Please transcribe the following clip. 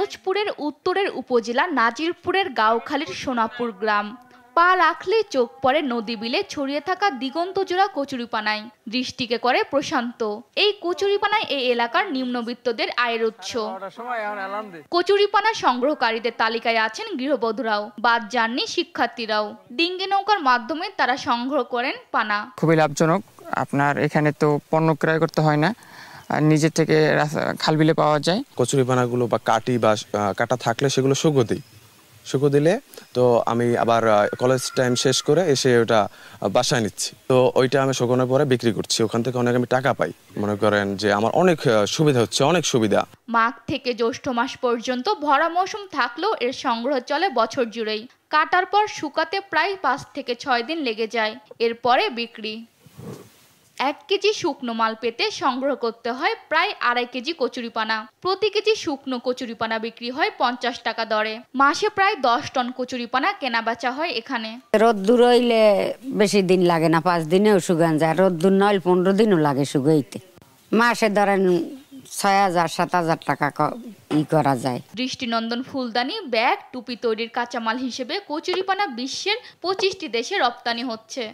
পিরোজপুরের উত্তরের উপজেলা নাজিরপুরের গাওখালীর সোনাপুর গ্রাম। পা রাখলে চোখ পড়ে নদী বিলে ছড়িয়ে থাকা দিগন্তজোড়া কচুরিপানায়। দৃষ্টিকে করে প্রশান্ত। এই কচুরিপানায় এই এলাকার নিম্নবিত্তদের আয়ের উৎস। কচুরিপানা সংগ্রহকারীদের তালিকায় আছেন গৃহবধূরাও, বাদ যাননি শিক্ষার্থীরাও। ডিঙ্গি নৌকার মাধ্যমে তারা সংগ্রহ করেন পানা। খুবই লাভজনক। আপনার এখানে তো পণ্য ক্রয় করতে হয় না, নিজের থেকে খালবিলে পাওয়া যায়। কচুরিপানাগুলো বা কাটা থাকলে সেগুলো শুকো দিলে তো আমি আবার কলেজ টাইম শেষ করে এসে ওটা বাসায় নিচ্ছি। তো ওইটা আমি শুকানোর পরে বিক্রি করছি, ওখান থেকে অনেক আমি টাকা পাই। মনে করেন যে আমার অনেক সুবিধা হচ্ছে, অনেক সুবিধা। মাঘ থেকে জ্যৈষ্ঠ মাস পর্যন্ত ভরা মৌসুম থাকলেও এর সংগ্রহ চলে বছর জুড়েই। কাটার পর শুকাতে প্রায় 5 থেকে 6 দিন লেগে যায়, এরপরে বিক্রি। 1 কেজি শুকনো মাল পেতে সংগ্রহ করতে হয় প্রায় 2.5 কেজি কচুরিপানা। প্রতি কেজি শুকনো কচুরিপানা বিক্রি হয় 50 টাকা দরে। মাসে প্রায় 10 টন কচুরিপানা কেনা বেচা হয় এখানে। রোদ্দুর হইলে বেশি দিন লাগে না, 5 দিনেও শুকান যায়। রোদ্দুর নইলে 15 দিনও লাগে শুকাইতে। মাসে ধরেন 6,000-7,000 টাকা করা যায়। দৃষ্টিনন্দন ফুলদানি, ব্যাগ, টুপি তৈরির কাঁচামাল হিসেবে কচুরিপানা বিশ্বের 25টি দেশে রপ্তানি হচ্ছে।